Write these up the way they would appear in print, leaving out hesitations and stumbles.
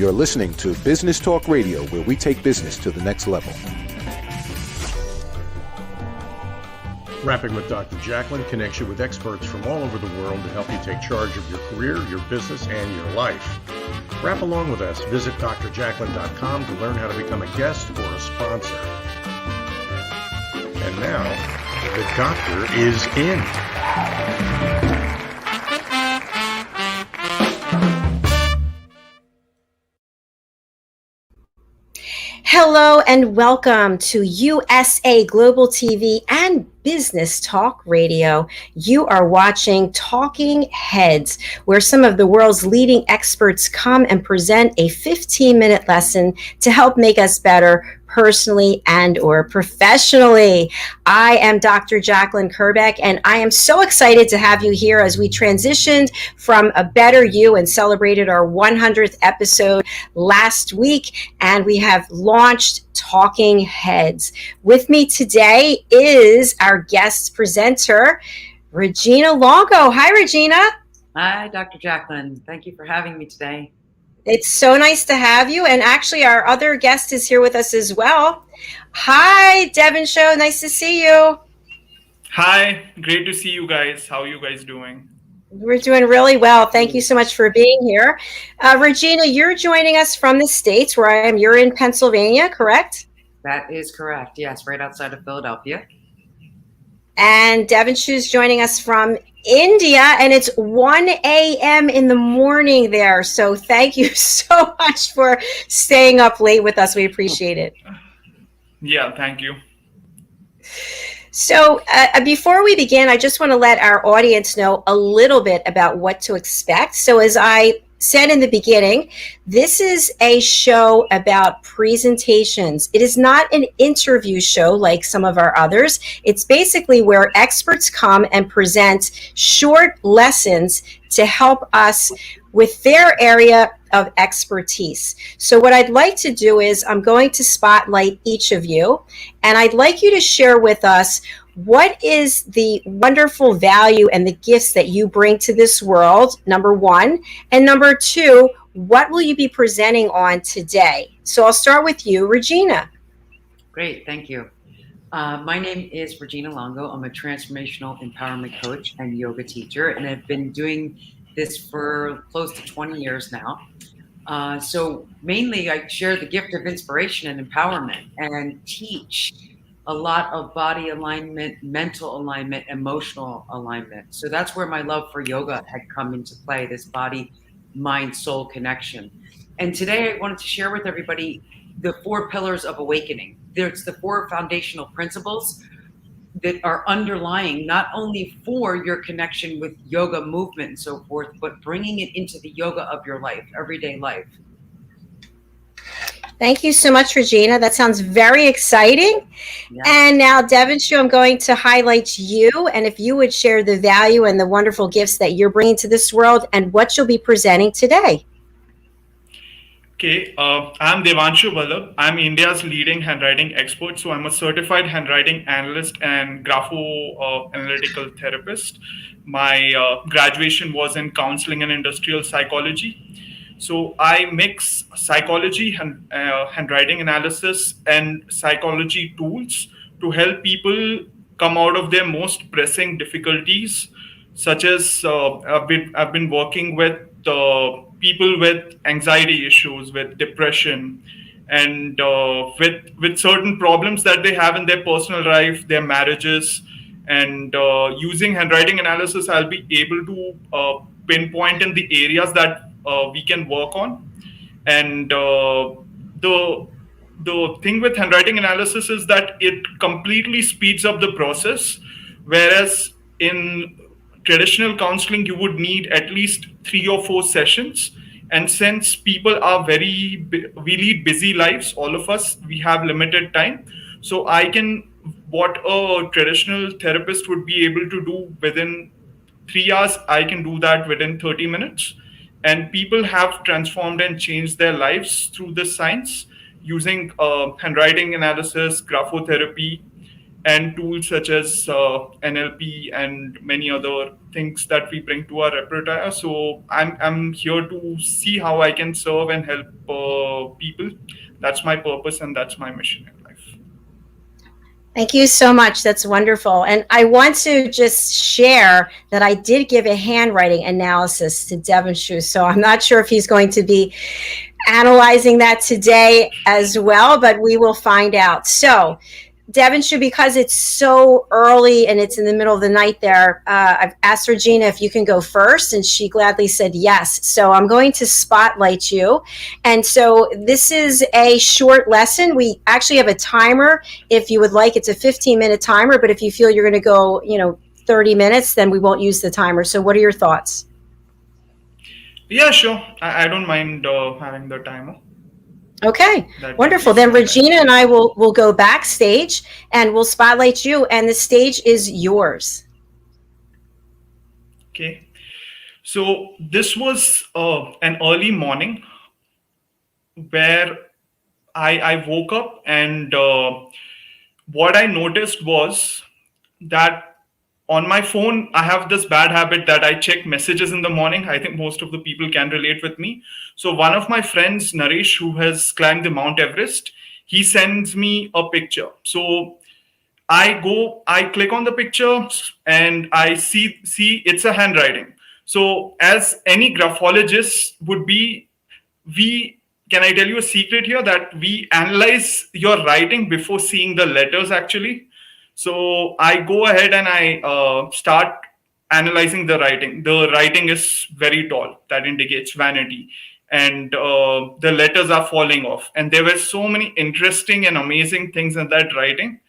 You're listening to Business Talk Radio, where we take business to the next level. Rapping with Dr. Jacalyn connects you with experts from all over the world to help you take charge of your career, your business, and your life. Rap along with us. Visit drjacalyn.com to learn how to become a guest or a sponsor. And now, the doctor is in. Hello and welcome to USA Global TV and Business Talk Radio. You are watching Talking Heads, where some of the world's leading experts come and present a 15-minute lesson to help make us better personally and or professionally. I am Dr. Jacalyn Kerbeck, and I am so excited to have you here as we transitioned from A Better You and celebrated our 100th episode last week, and we have launched Talking Heads. With me today is our guest presenter, Regina Longo. Hi, Regina. Hi, Dr. Jacalyn. Thank you for having me today. It's so nice to have you. And actually, our other guest is here with us as well. Hi, Devanshu. Nice to see you. Hi. Great to see you guys. How are you guys doing? We're doing really well. Thank you so much for being here. Regina, you're joining us from the States where I am. You're in Pennsylvania, correct? That is correct. Yes, right outside of Philadelphia. And Devanshu's joining us from India, and it's 1 a.m. in the morning there. So thank you so much for staying up late with us. We appreciate it. Yeah, thank you. So before we begin, I just want to let our audience know a little bit about what to expect. So as I said in the beginning, this is a show about presentations. It is not an interview show like some of our others. It's basically where experts come and present short lessons to help us with their area of expertise. So what I'd like to do is I'm going to spotlight each of you, and I'd like you to share with us what is the wonderful value and the gifts that you bring to this world, number one, and number two, what will you be presenting on today? So I'll start with you, Regina. Great, thank you. My name is Regina Longo. I'm a transformational empowerment coach and yoga teacher, and I've been doing this for close to 20 years now. So mainly I share the gift of inspiration and empowerment and teach a lot of body alignment, mental alignment, emotional alignment. So that's where my love for yoga had come into play, this body, mind, soul connection. And today I wanted to share with everybody the 4 pillars of awakening. There's the 4 foundational principles that are underlying not only for your connection with yoga movement and so forth, but bringing it into the yoga of your life, everyday life. Thank you so much, Regina. That sounds very exciting. Yeah. And now, Devanshu, I'm going to highlight you, and if you would share the value and the wonderful gifts that you're bringing to this world and what you'll be presenting today. Okay, I'm Devanshu Ballabh. I'm India's leading handwriting expert. So I'm a certified handwriting analyst and grapho-analytical therapist. My graduation was in counseling and industrial psychology. So I mix psychology, handwriting analysis, and psychology tools to help people come out of their most pressing difficulties, such as I've been working with people with anxiety issues, with depression, and with certain problems that they have in their personal life, their marriages, and using handwriting analysis, I'll be able to pinpoint in the areas that we can work on. And the thing with handwriting analysis is that it completely speeds up the process, whereas in traditional counseling, you would need at least 3 or 4 sessions. And since people are we lead busy lives, all of us, we have limited time. So what a traditional therapist would be able to do within 3 hours, I can do that within 30 minutes. And people have transformed and changed their lives through this science using handwriting analysis, graphotherapy, and tools such as NLP and many other things that we bring to our repertoire. So I'm here to see how I can serve and help people. That's my purpose and that's my mission in life. Thank you so much. That's wonderful. And I want to just share that I did give a handwriting analysis to Devanshu. So I'm not sure if he's going to be analyzing that today as well, but we will find out. So Devanshu, because it's so early and it's in the middle of the night there, I've asked Regina if you can go first, and she gladly said yes. So I'm going to spotlight you. And so this is a short lesson. We actually have a timer if you would like. It's a 15-minute timer, but if you feel you're going to go, 30 minutes, then we won't use the timer. So what are your thoughts? Yeah, sure. I don't mind having the timer. Okay, wonderful. Then Regina and I will go backstage and we'll spotlight you, and the stage is yours. Okay. So this was an early morning where I woke up, and what I noticed was that on my phone, I have this bad habit that I check messages in the morning. I think most of the people can relate with me. So one of my friends, Naresh, who has climbed the Mount Everest, he sends me a picture. So I click on the picture and I see it's a handwriting. So as any graphologist would be, can I tell you a secret here, that we analyze your writing before seeing the letters actually. So I go ahead and I start analyzing the writing. The writing is very tall. That indicates vanity. And the letters are falling off. And there were so many interesting and amazing things in that writing.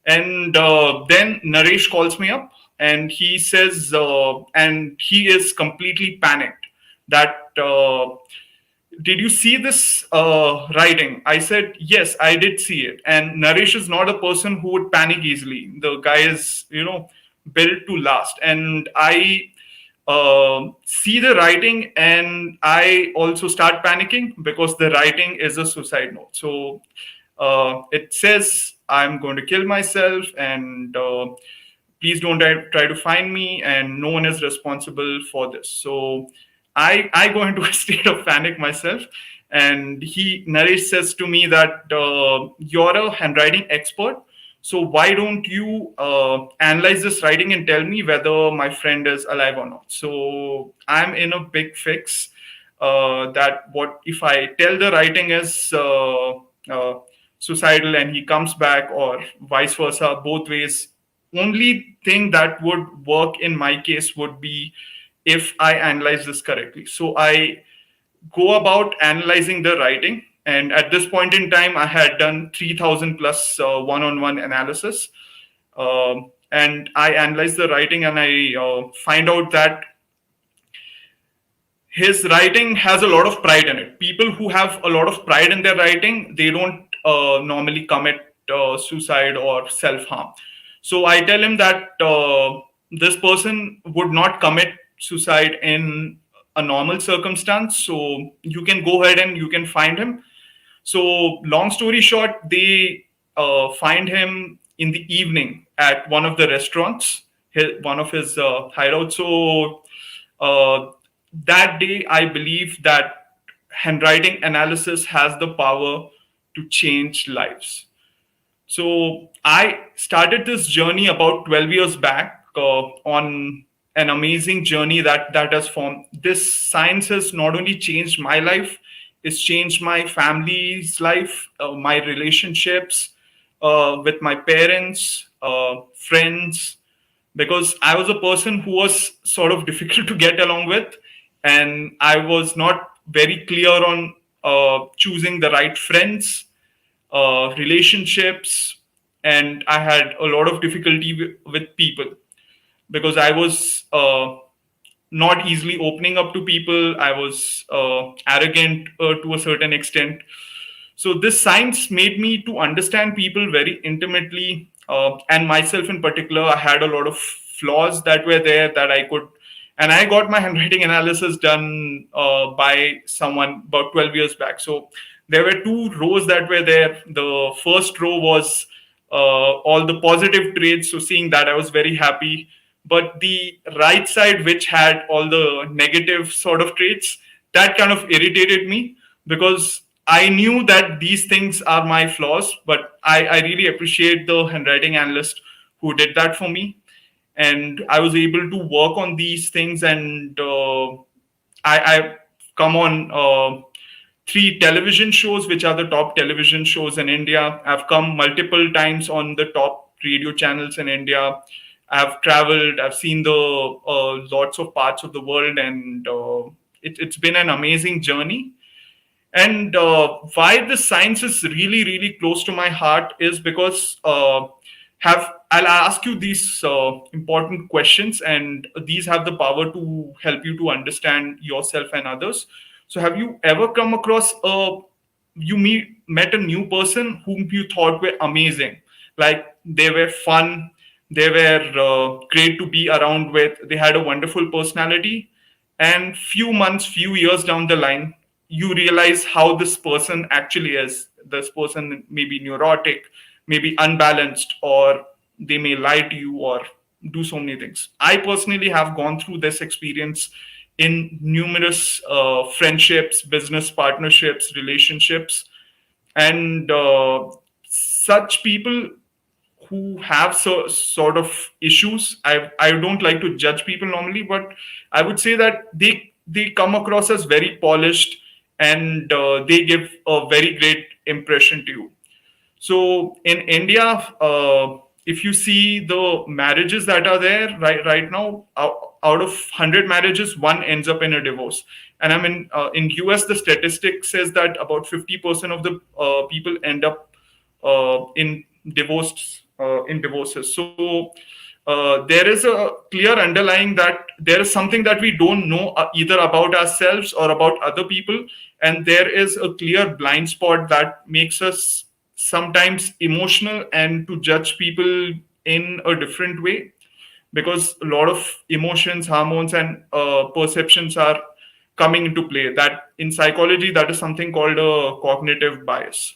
And then Naresh calls me up and he says, and he is completely panicked that, did you see this writing? I said, yes, I did see it. And Naresh is not a person who would panic easily. The guy is, built to last. And I see the writing and I also start panicking because the writing is a suicide note. So it says, I'm going to kill myself and please don't try to find me and no one is responsible for this. So I go into a state of panic myself, and Naresh says to me that you're a handwriting expert, so why don't you analyze this writing and tell me whether my friend is alive or not. So I'm in a big fix that what if I tell the writing is suicidal and he comes back, or vice versa, both ways. Only thing that would work in my case would be if I analyze this correctly. So I go about analyzing the writing. And at this point in time, I had done 3,000 plus one-on-one analysis. And I analyze the writing and I find out that his writing has a lot of pride in it. People who have a lot of pride in their writing, they don't normally commit suicide or self-harm. So I tell him that this person would not commit suicide in a normal circumstance. So you can go ahead and you can find him. So long story short, they find him in the evening at one of the restaurants, one of his hideouts. So that day, I believe that handwriting analysis has the power to change lives. So I started this journey about 12 years back on an amazing journey that has formed. This science has not only changed my life, it's changed my family's life, my relationships with my parents, friends, because I was a person who was sort of difficult to get along with, and I was not very clear on choosing the right friends, relationships, and I had a lot of difficulty with people because I was not easily opening up to people. I was arrogant to a certain extent. So this science made me to understand people very intimately, and myself in particular. I had a lot of flaws that were there that I could, and I got my handwriting analysis done by someone about 12 years back. So there were two rows that were there. The first row was all the positive traits. So seeing that, I was very happy. But the right side, which had all the negative sort of traits, that kind of irritated me, because I knew that these things are my flaws, but I really appreciate the handwriting analyst who did that for me. And I was able to work on these things, and I come on three television shows, which are the top television shows in India. I've come multiple times on the top radio channels in India. I've traveled, I've seen the lots of parts of the world, and it's been an amazing journey. And why the science is really, really close to my heart is because have I'll ask you these important questions, and these have the power to help you to understand yourself and others. So, have you ever come across met a new person whom you thought were amazing, like they were fun, they were great to be around with, they had a wonderful personality, and few months, few years down the line, you realize how this person actually is. This person may be neurotic, may be unbalanced, or they may lie to you or do so many things. I personally have gone through this experience in numerous friendships, business partnerships, relationships, and such people who have sort of issues. I don't like to judge people normally, but I would say that they come across as very polished, and they give a very great impression to you. So in India, if you see the marriages that are there right now, out of 100 marriages, one ends up in a divorce. And I mean, in US, the statistic says that about 50% of the people end up in divorces. So there is a clear underlying that there is something that we don't know either about ourselves or about other people, and there is a clear blind spot that makes us sometimes emotional and to judge people in a different way, because a lot of emotions, hormones, and perceptions are coming into play. That in psychology, that is something called a cognitive bias.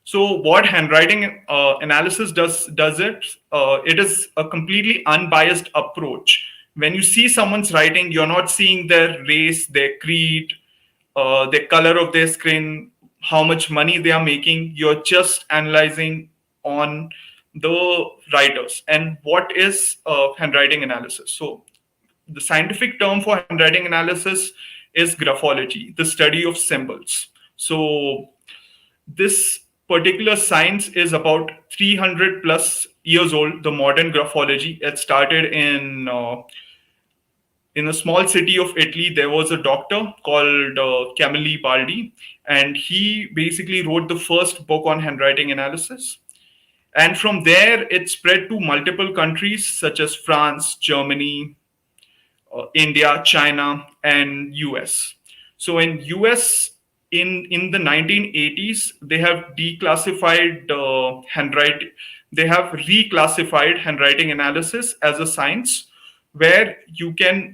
So what handwriting analysis does it? It is a completely unbiased approach. When you see someone's writing, you're not seeing their race, their creed, the color of their skin, how much money they are making. You're just analyzing on the writers. And what is handwriting analysis? So the scientific term for handwriting analysis is graphology, the study of symbols. So this particular science is about 300 plus years old. The modern graphology, it started in a small city of Italy. There was a doctor called Camilli Baldi, and he basically wrote the first book on handwriting analysis. And from there, it spread to multiple countries such as France, Germany, India, China, and US. So in US, in the 1980s, they have declassified handwriting. They have reclassified handwriting analysis as a science, where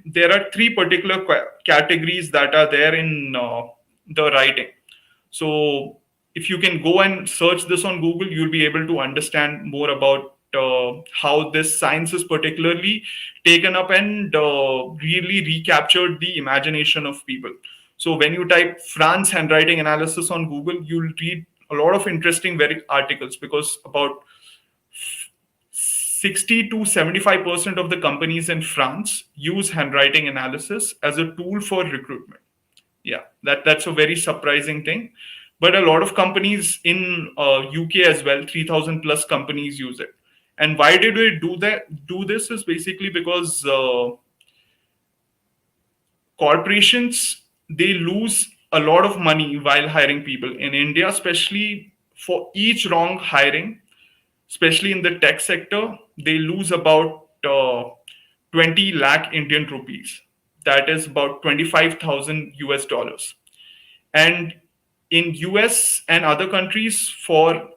there are three particular categories that are there in the writing. So if you can go and search this on Google, you'll be able to understand more about how this science is particularly taken up and really recaptured the imagination of people. So when you type France handwriting analysis on Google, you'll read a lot of interesting very articles, because about 60 to 75% of the companies in France use handwriting analysis as a tool for recruitment. Yeah, that's a very surprising thing. But a lot of companies in UK as well, 3,000 plus companies use it. And why did we do this is basically because corporations, they lose a lot of money while hiring people in India, especially for each wrong hiring, especially in the tech sector. They lose about 20 lakh Indian rupees. That is about 25,000 US dollars. And in US and other countries, for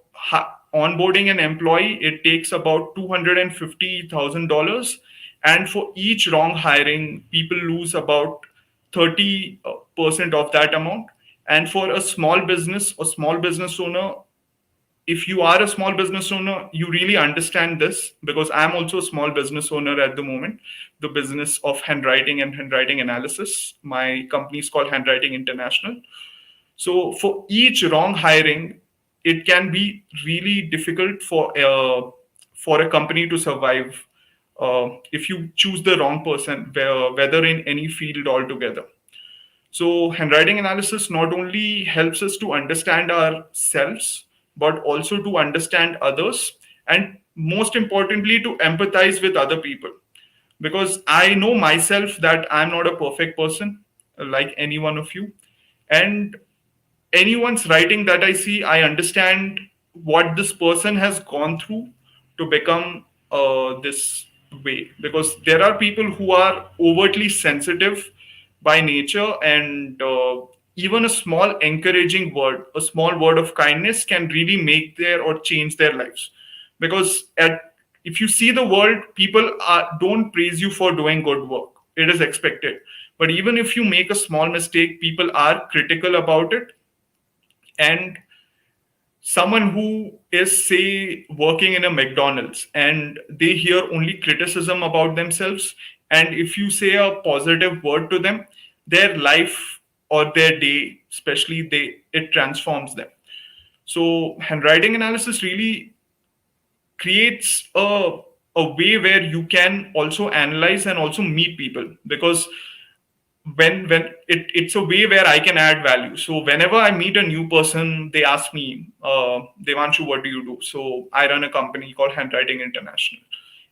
onboarding an employee, it takes about $250,000. And for each wrong hiring, people lose about 30% of that amount. And for a small business or small business owner, if you are a small business owner, you really understand this, because I'm also a small business owner at the moment, the business of handwriting and handwriting analysis. My company is called Handwriting International. So for each wrong hiring, it can be really difficult for a company to survive if you choose the wrong person, whether in any field altogether. So, handwriting analysis not only helps us to understand ourselves, but also to understand others, and most importantly, to empathize with other people. Because I know myself that I'm not a perfect person like any one of you. And anyone's writing that I see, I understand what this person has gone through to become this way. Because there are people who are overtly sensitive by nature, and even a small encouraging word, a small word of kindness can really make their or change their lives. Because if you see the world, people don't praise you for doing good work. It is expected. But even if you make a small mistake, people are critical about it. And someone who is, say, working in a McDonald's, and they hear only criticism about themselves, and if you say a positive word to them, their life or their day especially, they it transforms them. So handwriting analysis really creates a way where you can also analyze and also meet people. Because it's a way where I can add value. So whenever I meet a new person, they ask me, Devanshu, what do you do? So I run a company called Handwriting International.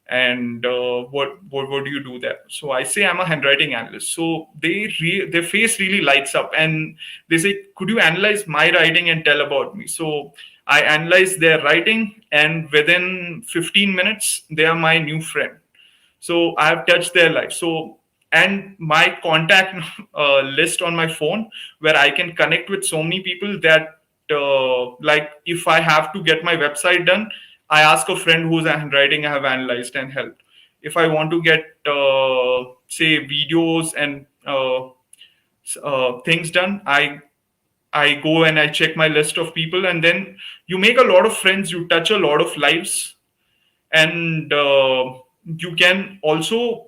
And what do you do there? So I say I'm a handwriting analyst. So their face really lights up, and they say, could you analyze my writing and tell about me? So I analyze their writing, and within 15 minutes, they are my new friend. So I have touched their life. So, and my contact list on my phone, where I can connect with so many people that like if I have to get my website done, I ask a friend whose handwriting I have analyzed and helped. If I want to get say videos and things done, I go and I check my list of people. And then you make a lot of friends, you touch a lot of lives. And you can also,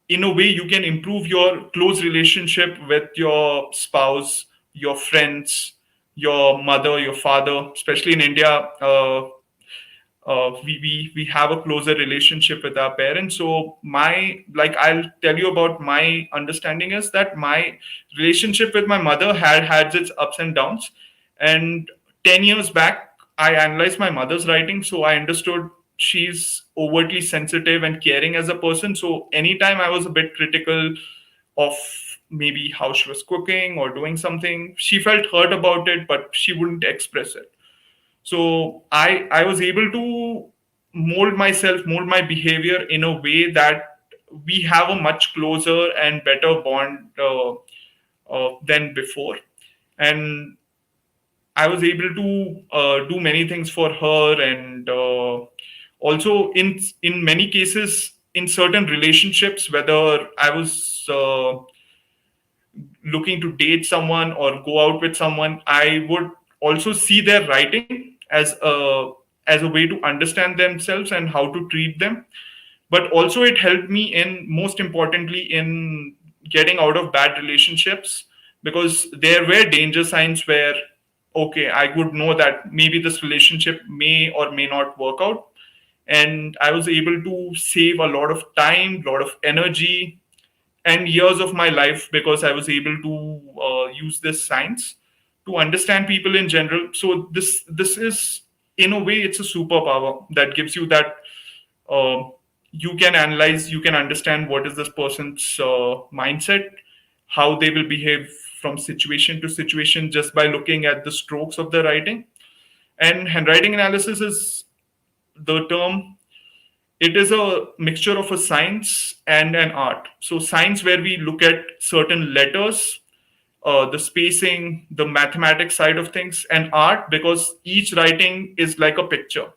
in a way, you can improve your close relationship with your spouse, your friends, your mother, your father. Especially in India, we have a closer relationship with our parents. So I'll tell you about my understanding is that my relationship with my mother had its ups and downs. And 10 years back, I analyzed my mother's writing, so I understood she's overtly sensitive and caring as a person. So anytime I was a bit critical of maybe how she was cooking or doing something, she felt hurt about it, but she wouldn't express it. So I was able to mold my behavior in a way that we have a much closer and better bond than before. And I was able to do many things for her. And also in many cases, in certain relationships, whether I was looking to date someone or go out with someone, I would also see their writing as a way to understand themselves and how to treat them. But also it helped me in, most importantly, in getting out of bad relationships. Because there were danger signs where, okay, I would know that maybe this relationship may or may not work out. And I was able to save a lot of time, a lot of energy, and years of my life, because I was able to use this science to understand people in general. So this is, in a way, it's a superpower that gives you that uh, you can analyze, you can understand what is this person's mindset, how they will behave from situation to situation just by looking at the strokes of the writing. And handwriting analysis is the term, it is a mixture of a science and an art. So science, where we look at certain letters, the spacing, the mathematics side of things. And art, because each writing is like a picture.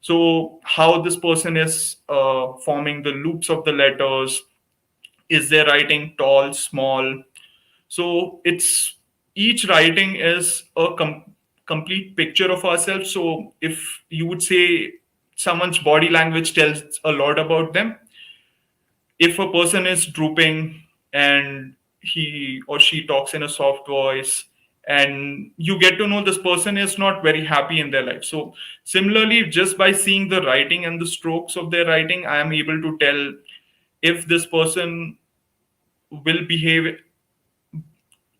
So how this person is forming the loops of the letters, is their writing tall, small? So it's, each writing is a complete picture of ourselves. So if you would say someone's body language tells a lot about them, if a person is drooping and he or she talks in a soft voice, and you get to know this person is not very happy in their life. So similarly, just by seeing the writing and the strokes of their writing, I am able to tell if this person will behave.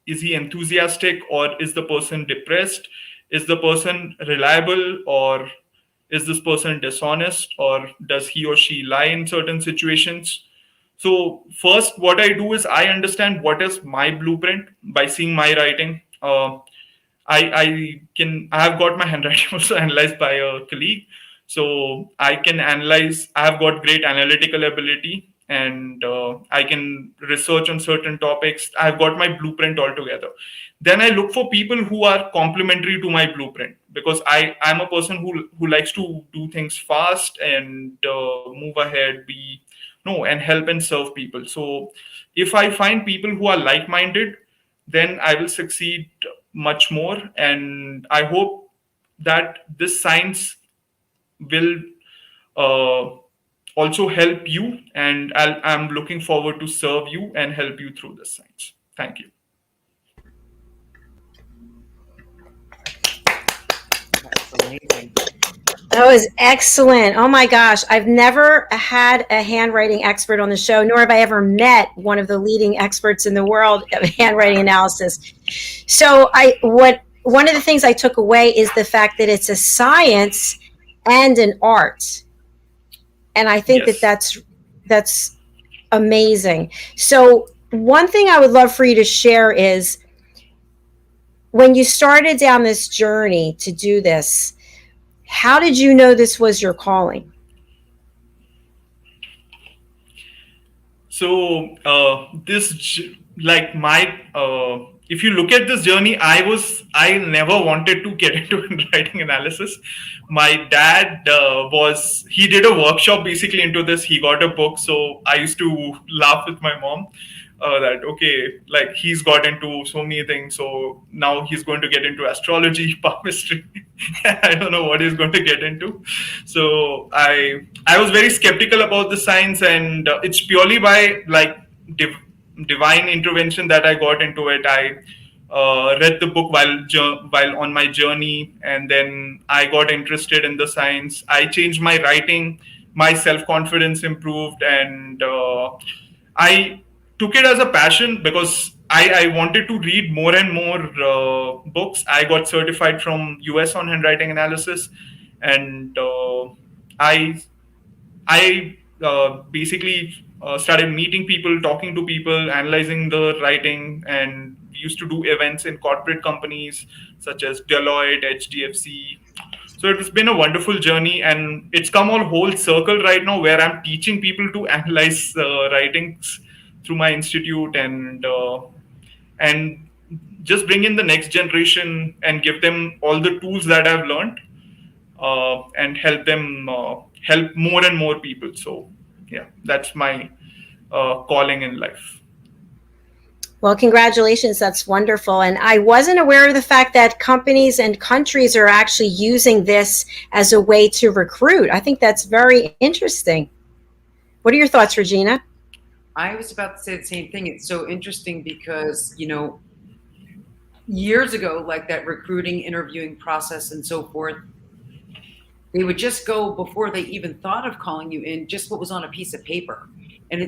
Is he enthusiastic, or is the person depressed? Is the person reliable, or is this person dishonest, or does he or she lie in certain situations? So first, what I do is I understand what is my blueprint by seeing my writing. I have got my handwriting also analyzed by a colleague, so I can analyze. I have got great analytical ability, and I can research on certain topics. I've got my blueprint altogether. Then I look for people who are complementary to my blueprint, because I'm a person who likes to do things fast and move ahead, and help and serve people. So if I find people who are like-minded, then I will succeed much more. And I hope that this science will uh, also help you. And I'm looking forward to serve you and help you through this science. Thank you. That's amazing. That was excellent. Oh my gosh. I've never had a handwriting expert on the show, nor have I ever met one of the leading experts in the world of handwriting analysis. So one of the things I took away is the fact that it's a science and an art. And I think Yes. that's amazing. So one thing I would love for you to share is when you started down this journey to do this, how did you know this was your calling? So if you look at this journey, I never wanted to get into writing analysis. My dad he did a workshop basically into this. He got a book, so I used to laugh with my mom that okay, like he's got into so many things, so now he's going to get into astrology, palmistry. I don't know what he's going to get into. So I was very skeptical about the science, and it's purely by divine intervention that I got into it. I read the book while on my journey, and then I got interested in the science. I changed my writing, my self-confidence improved, and I took it as a passion because I wanted to read more and more books. I got certified from US on handwriting analysis, and I basically started meeting people, talking to people, analyzing the writing, and we used to do events in corporate companies such as Deloitte, HDFC. So it has been a wonderful journey, and it's come all whole circle right now where I'm teaching people to analyze writings through my institute, and just bring in the next generation and give them all the tools that I've learned, and help them help more and more people. So yeah, that's my calling in life. Well, congratulations. That's wonderful. And I wasn't aware of the fact that companies and countries are actually using this as a way to recruit. I think that's very interesting. What are your thoughts, Regina? I was about to say the same thing. It's so interesting because, years ago, like that recruiting, interviewing process and so forth, they would just go before they even thought of calling you in, just what was on a piece of paper. And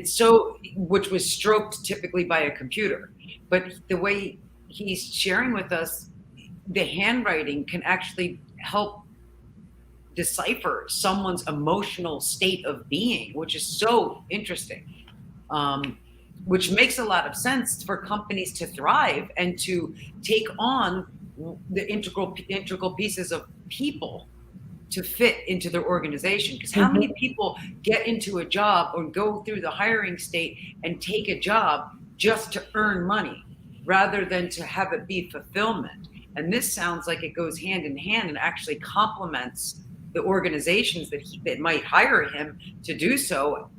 which was stroked typically by a computer. But the way he's sharing with us, the handwriting can actually help decipher someone's emotional state of being, which is so interesting. Which makes a lot of sense for companies to thrive and to take on the integral pieces of people to fit into their organization. Because how many people get into a job or go through the hiring state and take a job just to earn money rather than to have it be fulfillment? And this sounds like it goes hand in hand and actually complements the organizations that might hire him to do so,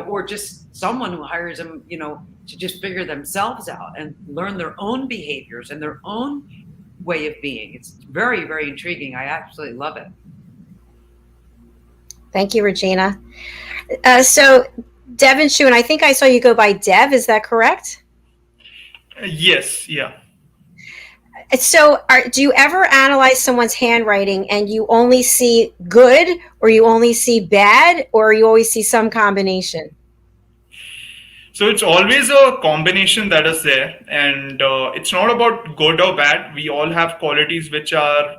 or just someone who hires him, to just figure themselves out and learn their own behaviors and their own way of being. It's very, very intriguing. I absolutely love it. Thank you, Regina. So Devanshu, and I think I saw you go by Dev, is that correct? Yes, yeah. So do you ever analyze someone's handwriting and you only see good, or you only see bad, or you always see some combination? So it's always a combination that is there, and it's not about good or bad. We all have qualities which are,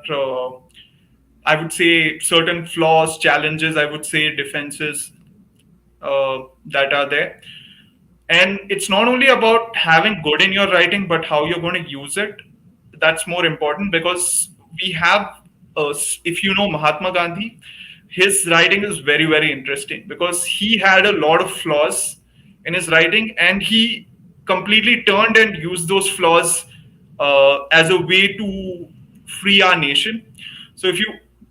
I would say, certain flaws, challenges, I would say, defenses that are there. And it's not only about having good in your writing, but how you're going to use it. That's more important, because we have, if you know Mahatma Gandhi, his writing is very, very interesting, because he had a lot of flaws in his writing, and he completely turned and used those flaws as a way to free our nation. So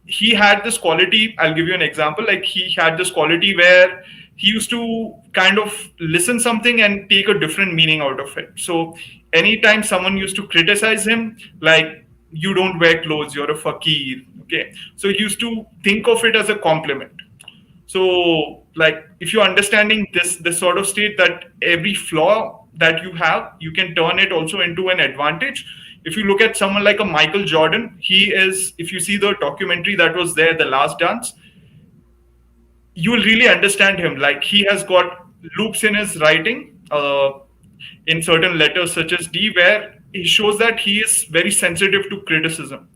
he had this quality. I'll give you an example. Like, he had this quality where he used to kind of listen something and take a different meaning out of it. So anytime someone used to criticize him, like, you don't wear clothes, you're a fakir, okay, so he used to think of it as a compliment. So, like, if you're understanding this sort of state, that every flaw that you have, you can turn it also into an advantage. If you look at someone like a Michael Jordan, he is, if you see the documentary that was there, The Last Dance, you will really understand him. Like, he has got loops in his writing, in certain letters such as D, where he shows that he is very sensitive to criticism.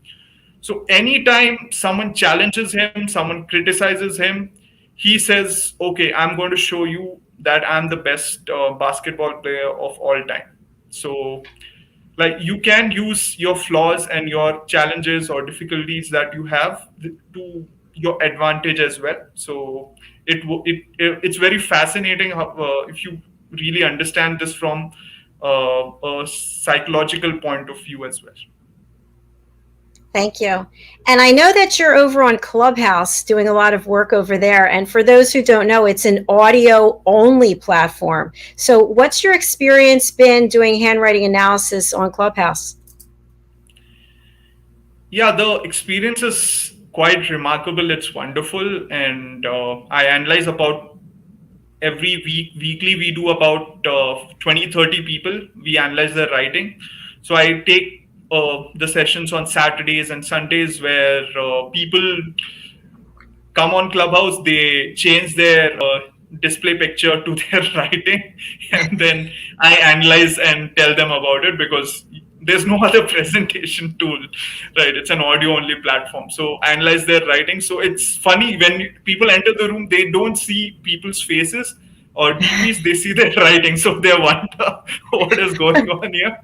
So anytime someone challenges him, someone criticizes him, he says, okay, I'm going to show you that I'm the best basketball player of all time. So, like, you can use your flaws and your challenges or difficulties that you have to your advantage as well. So it's very fascinating how, if you really understand this from a psychological point of view as well. Thank you. And I know that you're over on Clubhouse doing a lot of work over there. And for those who don't know, it's an audio only platform. So what's your experience been doing handwriting analysis on Clubhouse? Yeah, the experience is quite remarkable. It's wonderful. And I analyze about every weekly, we do about 20, 30 people. We analyze their writing. So I take the sessions on Saturdays and Sundays, where people come on Clubhouse, they change their display picture to their writing, and then I analyze and tell them about it, because there's no other presentation tool, right? It's an audio only platform. So I analyze their writing. So it's funny, when people enter the room, they don't see people's faces or DPs, they see their writing, so they wonder what is going on here.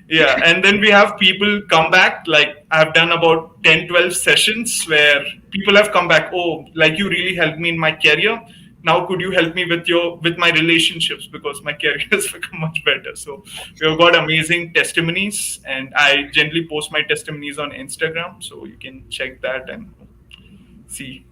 Yeah, and then we have people come back. Like, I've done about 10, 12 sessions where people have come back, oh, like, you really helped me in my career. Now could you help me with my relationships, because my career has become much better. So we've got amazing testimonies, and I generally post my testimonies on Instagram, so you can check that and see.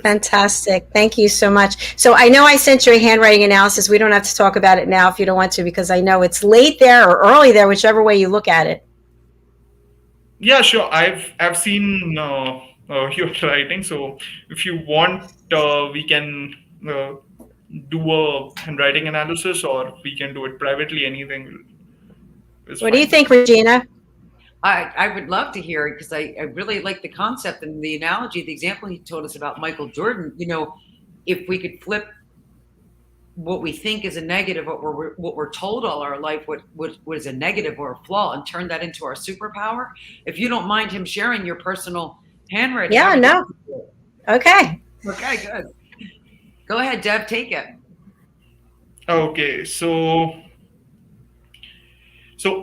Fantastic. Thank you so much. So I know I sent you a handwriting analysis. We don't have to talk about it now if you don't want to, because I know it's late there or early there, whichever way you look at it. Yeah, sure. I've seen your writing. So if you want, we can do a handwriting analysis, or we can do it privately. Anything is What do you fine. think, Regina? I would love to hear it, because I really like the concept and the analogy, the example you told us about Michael Jordan. You know, if we could flip what we think is a negative, what we're told all our life, what is a negative or a flaw, and turn that into our superpower. If you don't mind him sharing your personal handwriting. Yeah, no. Okay. Okay, good. Go ahead, Dev, take it. Okay, so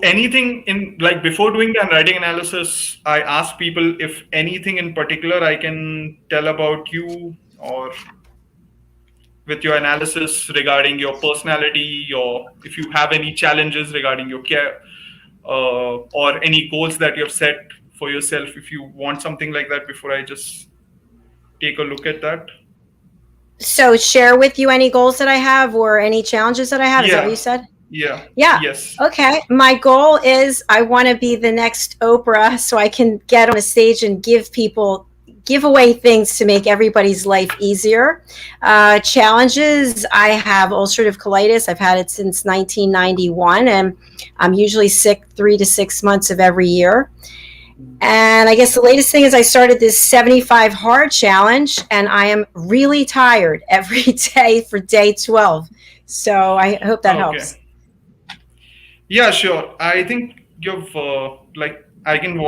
anything in, like, before doing the handwriting analysis, I ask people if anything in particular I can tell about you, or with your analysis regarding your personality, or if you have any challenges regarding your care, or any goals that you have set for yourself. If you want something like that, before I just take a look at that. So share with you any goals that I have or any challenges that I have. Is that what you said? Yeah. Yeah. Yes. Okay. My goal is I want to be the next Oprah so I can get on a stage and give away things to make everybody's life easier. Challenges. I have ulcerative colitis. I've had it since 1991, and I'm usually sick 3 to 6 months of every year. And I guess the latest thing is I started this 75 hard challenge, and I am really tired every day for day 12. So I hope that helps. Yeah, sure. I think you've I can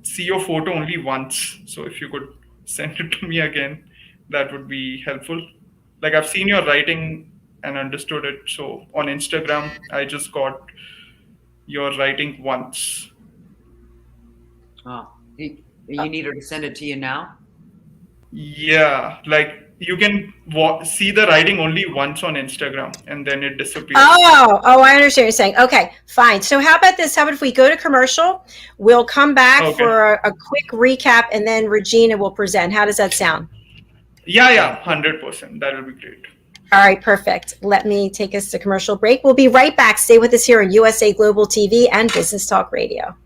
see your photo only once. So if you could send it to me again, that would be helpful. Like I've seen your writing and understood it. So on Instagram, I just got your writing once. Oh, you need her to send it to you now? Yeah, like you can see the writing only once on Instagram and then it disappears. Oh, I understand what you're saying. Okay, fine. So how about this? How about if we go to commercial? We'll come back for a quick recap, and then Regina will present. How does that sound? Yeah, 100%. That will be great. All right, perfect. Let me take us to commercial break. We'll be right back. Stay with us here on USA Global TV and Business Talk Radio.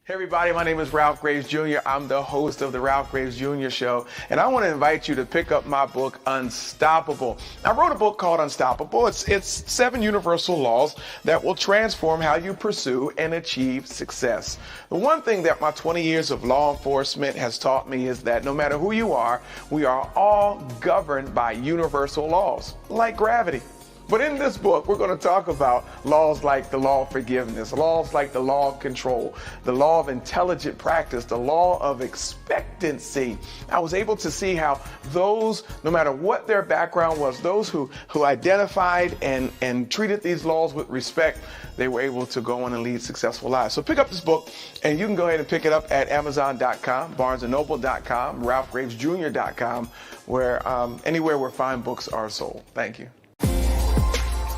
Hey everybody, my name is Ralph Graves Jr. I'm the host of the Ralph Graves Jr. Show, and I want to invite you to pick up my book, Unstoppable. I wrote a book called Unstoppable. It's 7 universal laws that will transform how you pursue and achieve success. The one thing that my 20 years of law enforcement has taught me is that no matter who you are, we are all governed by universal laws, like gravity. But in this book, we're going to talk about laws like the law of forgiveness, laws like the law of control, the law of intelligent practice, the law of expectancy. I was able to see how those, no matter what their background was, those who identified and treated these laws with respect, they were able to go on and lead successful lives. So pick up this book, and you can go ahead and pick it up at Amazon.com, BarnesandNoble.com, RalphGravesJr.com, where anywhere where fine books are sold. Thank you.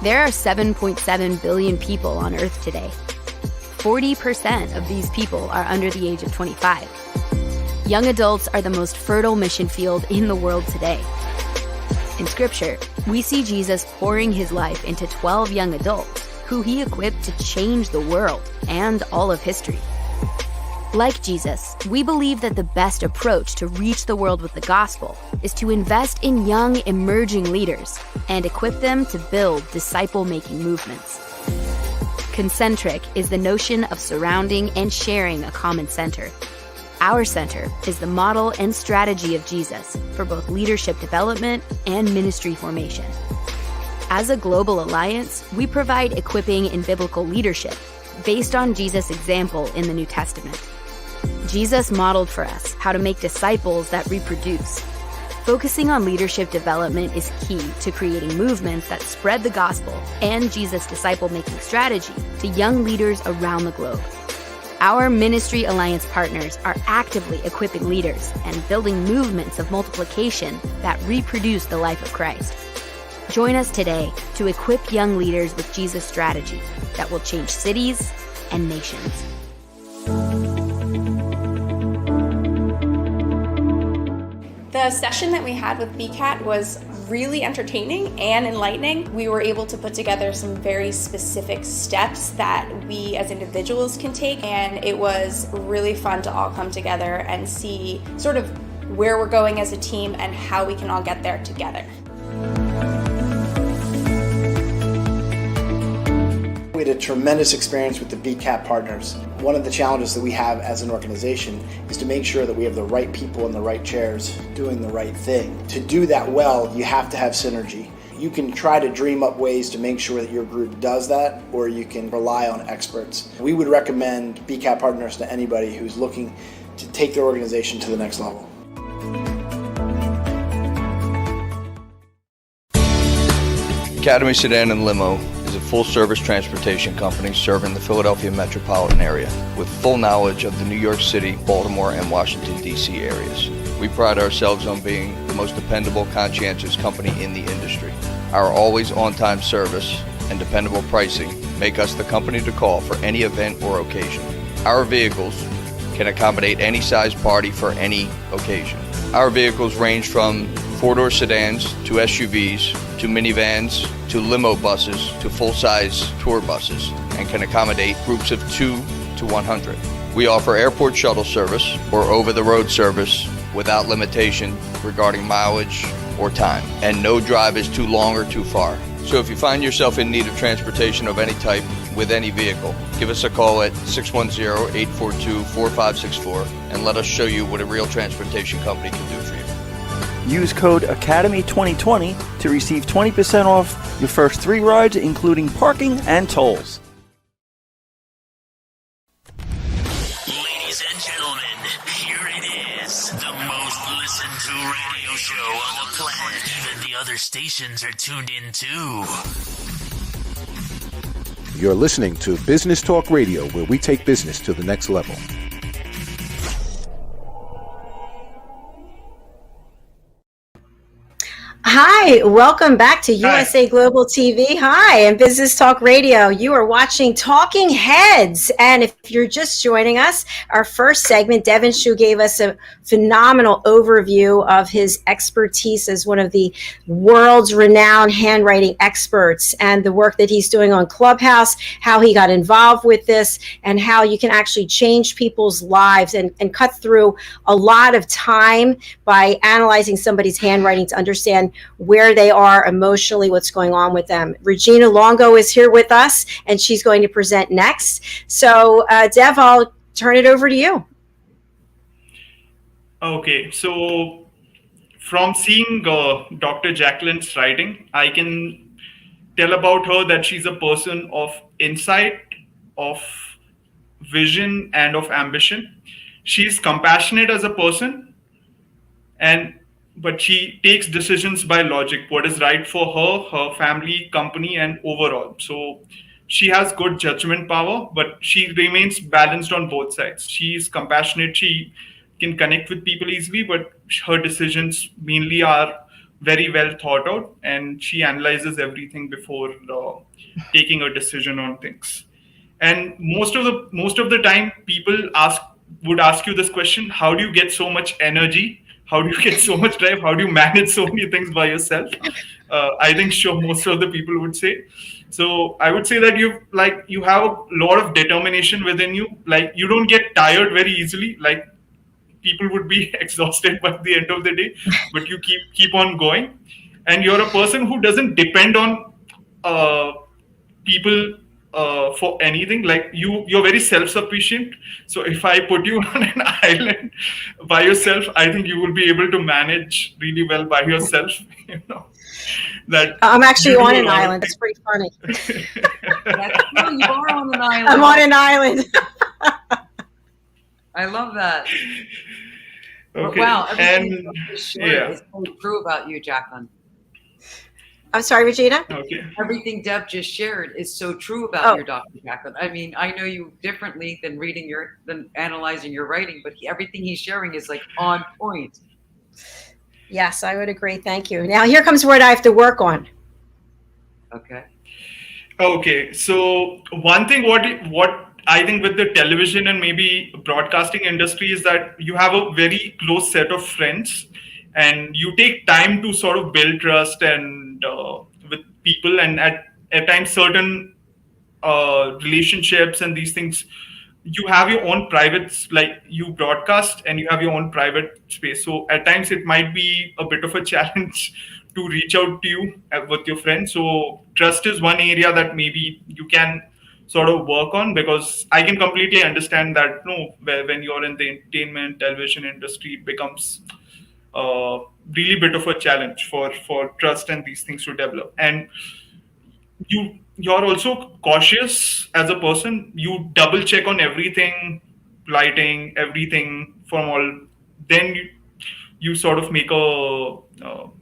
There are 7.7 billion people on Earth today. 40% of these people are under the age of 25. Young adults are the most fertile mission field in the world today. In Scripture, we see Jesus pouring his life into 12 young adults who he equipped to change the world and all of history. Like Jesus, we believe that the best approach to reach the world with the gospel is to invest in young, emerging leaders and equip them to build disciple-making movements. Concentric is the notion of surrounding and sharing a common center. Our center is the model and strategy of Jesus for both leadership development and ministry formation. As a global alliance, we provide equipping in biblical leadership based on Jesus' example in the New Testament. Jesus modeled for us how to make disciples that reproduce. Focusing on leadership development is key to creating movements that spread the gospel and Jesus' disciple-making strategy to young leaders around the globe. Our Ministry Alliance partners are actively equipping leaders and building movements of multiplication that reproduce the life of Christ. Join us today to equip young leaders with Jesus' strategy that will change cities and nations. The session that we had with BCAT was really entertaining and enlightening. We were able to put together some very specific steps that we as individuals can take, and it was really fun to all come together and see sort of where we're going as a team and how we can all get there together. We had a tremendous experience with the BCAT partners. One of the challenges that we have as an organization is to make sure that we have the right people in the right chairs doing the right thing. To do that well, you have to have synergy. You can try to dream up ways to make sure that your group does that, or you can rely on experts. We would recommend BCAT partners to anybody who's looking to take their organization to the next level. Academy Sedan and Limo is a full-service transportation company serving the Philadelphia metropolitan area with full knowledge of the New York City, Baltimore, and Washington, D.C. areas. We pride ourselves on being the most dependable, conscientious company in the industry. Our always on-time service and dependable pricing make us the company to call for any event or occasion. Our vehicles can accommodate any size party for any occasion. Our vehicles range from four-door sedans to SUVs to minivans to limo buses to full-size tour buses and can accommodate groups of 2 to 100. We offer airport shuttle service or over-the-road service without limitation regarding mileage or time, and no drive is too long or too far. So if you find yourself in need of transportation of any type with any vehicle, give us a call at 610-842-4564 and let us show you what a real transportation company can do for you. Use code ACADEMY2020 to receive 20% off your first 3 rides, including parking and tolls. Ladies and gentlemen, here it is, the most listened to radio show on the planet. Even the other stations are tuned in too. You're listening to Business Talk Radio, where we take business to the next level. Hi, welcome back to USA Global TV. Hi, and Business Talk Radio. You are watching Talking Heads. And if you're just joining us, our first segment, Devanshu gave us a phenomenal overview of his expertise as one of the world's renowned handwriting experts and the work that he's doing on Clubhouse, how he got involved with this, and how you can actually change people's lives and cut through a lot of time by analyzing somebody's handwriting to understand where they are emotionally, what's going on with them. Regina Longo is here with us, and she's going to present next. So, Dev, I'll turn it over to you. Okay, so from seeing Dr. Jacalyn's writing, I can tell about her that she's a person of insight, of vision, and of ambition. She's compassionate as a person, but she takes decisions by logic, what is right for her, her family, company, and overall. So she has good judgment power, but she remains balanced on both sides. She is compassionate, she can connect with people easily, but her decisions mainly are very well thought out, and she analyzes everything before taking a decision on things. And most of the time, people would ask you this question: how do you get so much energy? How do you get so much drive? How do you manage so many things by yourself? I think most of the people would say. So I would say that you have a lot of determination within you. Like, you don't get tired very easily. Like, people would be exhausted by the end of the day, but you keep on going. And you're a person who doesn't depend on people for anything. Like, you're very self-sufficient. So if I put you on an island by yourself, I think you will be able to manage really well by yourself. That I'm actually on an island. That's pretty funny. That's true. You are on an island. I'm on an island. I love that. Okay. Wow, everything is so true about you, Jacalyn. I'm sorry, Regina? Okay. Everything Deb just shared is so true about your Dr. Jacalyn. I mean, I know you differently than analyzing your writing, but everything he's sharing is like on point. Yes, I would agree. Thank you. Now here comes what I have to work on. Okay. So one thing, what I think with the television and maybe broadcasting industry is that you have a very close set of friends, and you take time to sort of build trust and with people, and at times certain relationships and these things, you have your own privates, like you broadcast and you have your own private space. So at times it might be a bit of a challenge to reach out to you with your friends. So trust is one area that maybe you can sort of work on, because I can completely understand that when you're in the entertainment television industry, it becomes really bit of a challenge for trust and these things to develop. And you're also cautious as a person. You double check on everything, lighting, everything from all. Then you sort of make you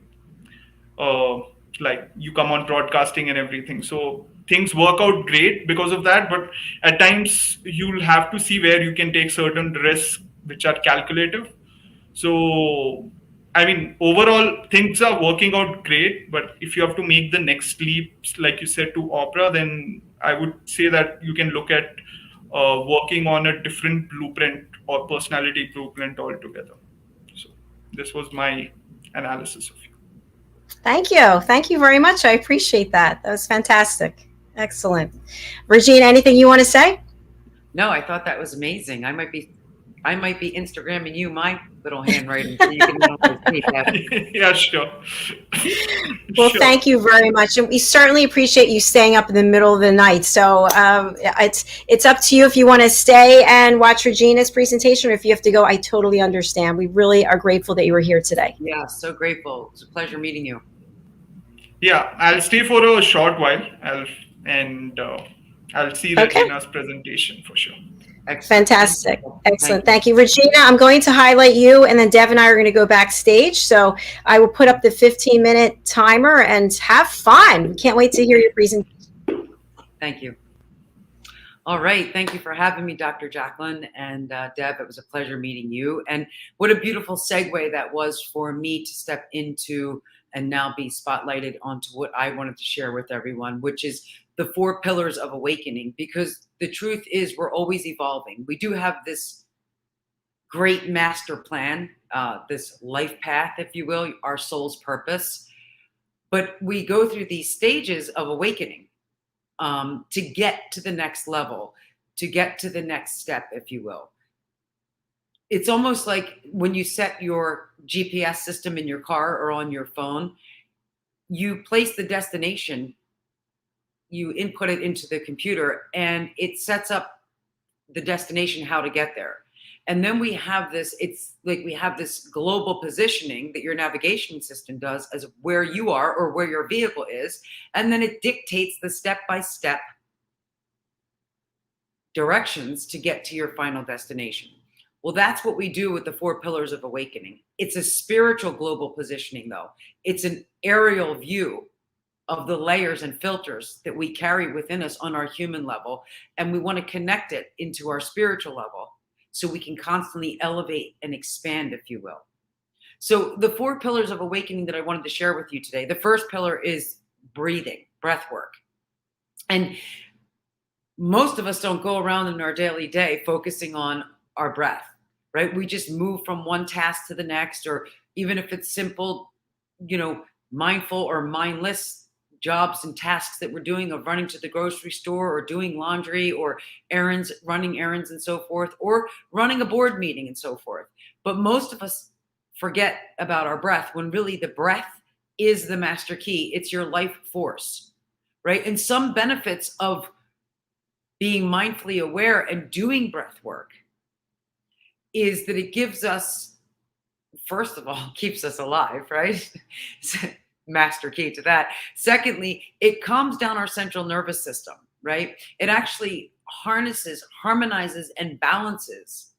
come on broadcasting and everything. So things work out great because of that. But at times you'll have to see where you can take certain risks which are calculative. So I mean, overall, things are working out great, but if you have to make the next leaps, like you said, to opera, then I would say that you can look at working on a different blueprint or personality blueprint altogether. So this was my analysis of you. Thank you. Thank you very much. I appreciate that. That was fantastic. Excellent. Regina, anything you want to say? No, I thought that was amazing. I might be Instagramming you my little handwriting so you can see that. Yeah, sure. Well, Sure. thank you very much. And we certainly appreciate you staying up in the middle of the night. So it's up to you if you want to stay and watch Regina's presentation, or if you have to go, I totally understand. We really are grateful that you were here today. Yeah, so grateful. It's a pleasure meeting you. Yeah, I'll stay for a short while. I'll see Regina's presentation for sure. Excellent. Fantastic. Excellent. Thank you, Regina. I'm going to highlight you, and then Dev and I are going to go backstage. So I will put up the 15-minute timer and have fun. We can't wait to hear your presentation. Thank you. All right. Thank you for having me, Dr. Jacalyn and Deb. It was a pleasure meeting you. And what a beautiful segue that was for me to step into and now be spotlighted onto what I wanted to share with everyone, which is the 4 pillars of awakening. Because the truth is, we're always evolving. We do have this great master plan, this life path, if you will, our soul's purpose. But we go through these stages of awakening to get to the next level, to get to the next step, if you will. It's almost like when you set your GPS system in your car or on your phone, you place the destination, you input it into the computer, and it sets up the destination, how to get there. And then we have this, it's like we have this global positioning that your navigation system does as where you are or where your vehicle is. And then it dictates the step-by-step directions to get to your final destination. Well, that's what we do with the 4 pillars of awakening. It's a spiritual global positioning, though. It's an aerial view of the layers and filters that we carry within us on our human level. And we want to connect it into our spiritual level so we can constantly elevate and expand, if you will. So the 4 pillars of awakening that I wanted to share with you today, the first pillar is breathing, breath work. And most of us don't go around in our daily day focusing on our breath, right? We just move from one task to the next, or even if it's simple, mindful or mindless jobs and tasks that we're doing, of running to the grocery store or doing laundry or errands, running errands and so forth, or running a board meeting and so forth. But most of us forget about our breath, when really the breath is the master key. It's your life force, right? And some benefits of being mindfully aware and doing breath work is that it gives us, first of all, keeps us alive, right? Master key to that. Secondly, it calms down our central nervous system, right? It actually harnesses, harmonizes, and balances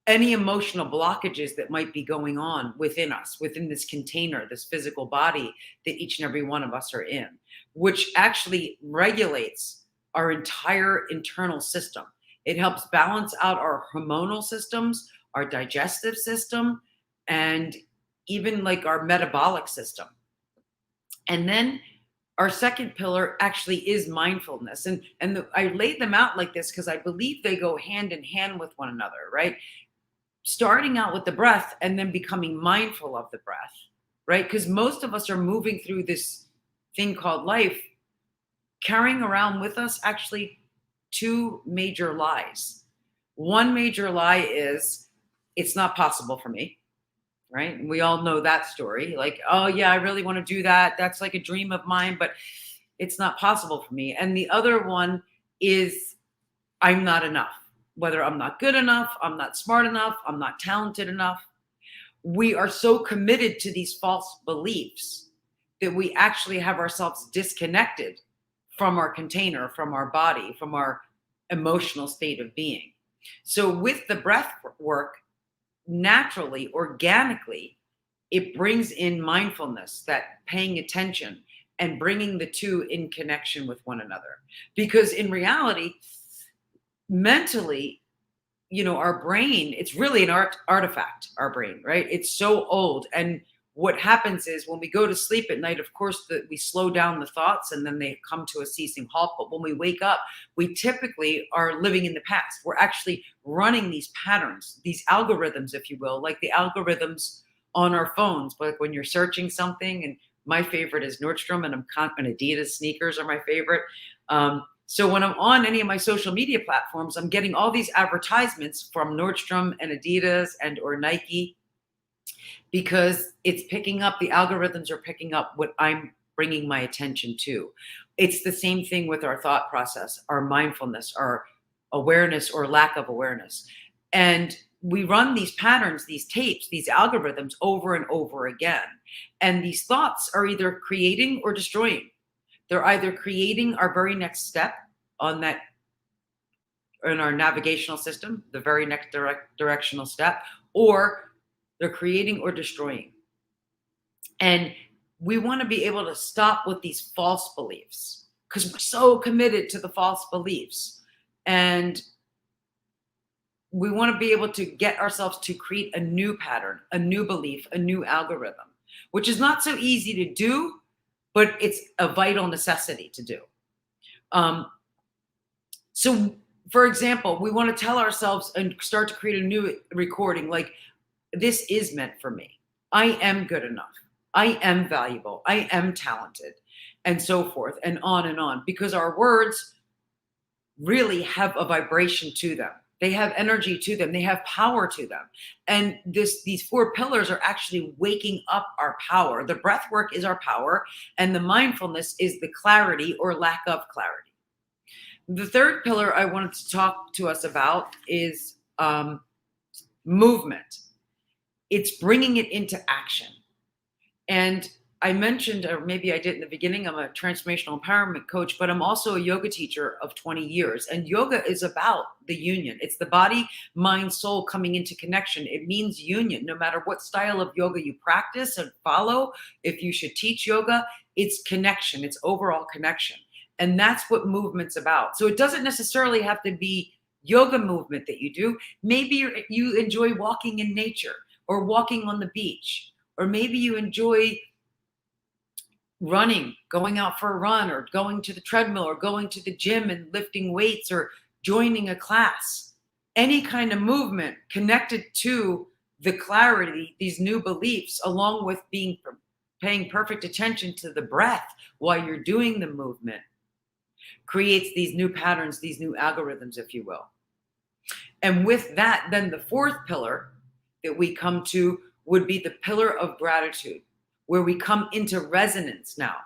any emotional blockages that might be going on within us, within this container, this physical body that each and every one of us are in, which actually regulates our entire internal system. It helps balance out our hormonal systems, our digestive system, and even like our metabolic system. And then our second pillar actually is mindfulness. And I laid them out like this because I believe they go hand in hand with one another, right? Starting out with the breath and then becoming mindful of the breath, right? Because most of us are moving through this thing called life, carrying around with us actually 2 major lies. One major lie is, it's not possible for me, right? And we all know that story. Like, oh yeah, I really want to do that. That's like a dream of mine, but it's not possible for me. And the other one is, I'm not enough. Whether I'm not good enough, I'm not smart enough, I'm not talented enough. We are so committed to these false beliefs that we actually have ourselves disconnected from our container, from our body, from our emotional state of being. So with the breath work, naturally, organically, it brings in mindfulness, that paying attention and bringing the 2 in connection with one another. Because in reality, mentally, our brain, it's really an artifact, our brain, right? It's so old. And what happens is when we go to sleep at night, of course, we slow down the thoughts and then they come to a ceasing halt. But when we wake up, we typically are living in the past. We're actually running these patterns, these algorithms, if you will, like the algorithms on our phones, but when you're searching something, and my favorite is Nordstrom, and and Adidas sneakers are my favorite. So when I'm on any of my social media platforms, I'm getting all these advertisements from Nordstrom and Adidas and or Nike, because it's picking up, the algorithms are picking up what I'm bringing my attention to. It's the same thing with our thought process, our mindfulness, our awareness or lack of awareness. And we run these patterns, these tapes, these algorithms over and over again. And these thoughts are either creating or destroying. They're either creating our very next step on that, in our navigational system, the very next directional step, or they're creating or destroying. And we want to be able to stop with these false beliefs, because we're so committed to the false beliefs. And we want to be able to get ourselves to create a new pattern, a new belief, a new algorithm, which is not so easy to do, but it's a vital necessity to do. So, for example, we want to tell ourselves and start to create a new recording like, this is meant for me. I am good enough. I am valuable. I am talented, and so forth, and on, because our words really have a vibration to them. They have energy to them. They have power to them. And these 4 pillars are actually waking up our power. The breath work is our power, and the mindfulness is the clarity or lack of clarity. The third pillar I wanted to talk to us about is movement. It's bringing it into action. And I mentioned, or maybe I did in the beginning, I'm a transformational empowerment coach, but I'm also a yoga teacher of 20 years. And yoga is about the union. It's the body, mind, soul coming into connection. It means union. No matter what style of yoga you practice and follow, if you should teach yoga, it's connection. It's overall connection. And that's what movement's about. So it doesn't necessarily have to be yoga movement that you do. Maybe you enjoy walking in nature, or walking on the beach, or maybe you enjoy running, going out for a run, or going to the treadmill, or going to the gym and lifting weights, or joining a class. Any kind of movement connected to the clarity, these new beliefs, along with paying perfect attention to the breath while you're doing the movement, creates these new patterns, these new algorithms, if you will. And with that, then the fourth pillar that we come to would be the pillar of gratitude, where we come into resonance now,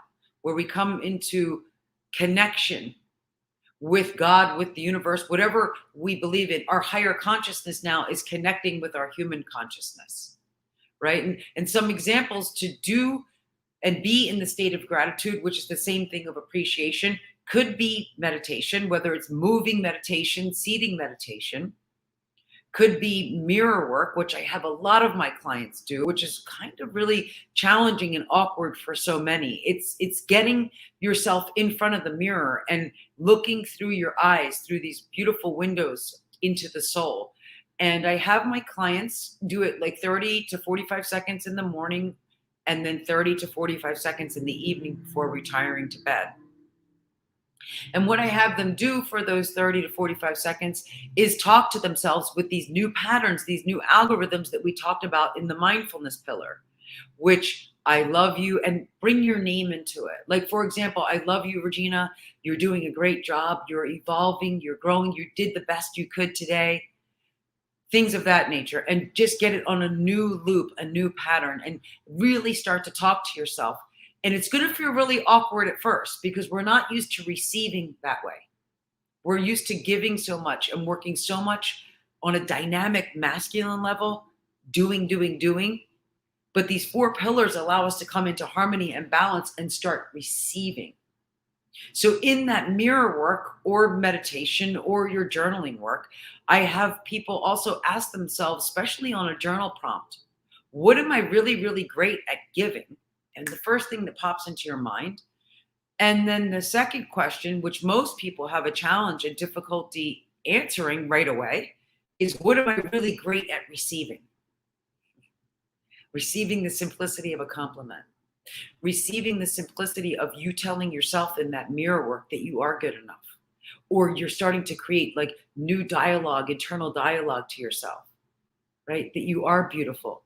where we come into connection with God, with the universe, whatever we believe in. Our higher consciousness now is connecting with our human consciousness, right? And some examples to do and be in the state of gratitude, which is the same thing of appreciation, could be meditation, whether it's moving meditation, seating meditation. Could be mirror work, which I have a lot of my clients do, which is kind of really challenging and awkward for so many. It's getting yourself in front of the mirror and looking through your eyes, through these beautiful windows into the soul. And I have my clients do it like 30 to 45 seconds in the morning, and then 30 to 45 seconds in the evening before retiring to bed. And what I have them do for those 30 to 45 seconds is talk to themselves with these new patterns, these new algorithms that we talked about in the mindfulness pillar, which I love you, and bring your name into it. Like, for example, I love you, Regina. You're doing a great job. You're evolving. You're growing. You did the best you could today. Things of that nature. And just get it on a new loop, a new pattern, and really start to talk to yourself. And it's going to feel really awkward at first, because we're not used to receiving that way. We're used to giving so much and working so much on a dynamic masculine level, doing. But these 4 pillars allow us to come into harmony and balance and start receiving. So in that mirror work or meditation or your journaling work, I have people also ask themselves, especially on a journal prompt, what am I really, really great at giving? And the first thing that pops into your mind. And then the second question, which most people have a challenge and difficulty answering right away, is what am I really great at receiving? Receiving the simplicity of a compliment. Receiving the simplicity of you telling yourself in that mirror work that you are good enough. Or you're starting to create like new dialogue, internal dialogue to yourself, right? That you are beautiful.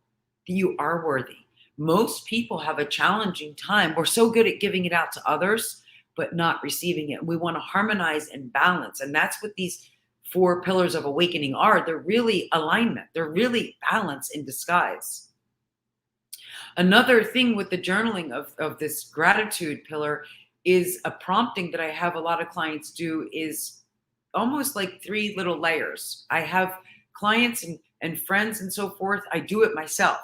that you are worthy. Most people have a challenging time. We're so good at giving it out to others, but not receiving it. We want to harmonize and balance. And that's what these 4 pillars of awakening are. They're really alignment. They're really balance in disguise. Another thing with the journaling of this gratitude pillar is a prompting that I have a lot of clients do is almost like 3 little layers. I have clients and friends and so forth. I do it myself.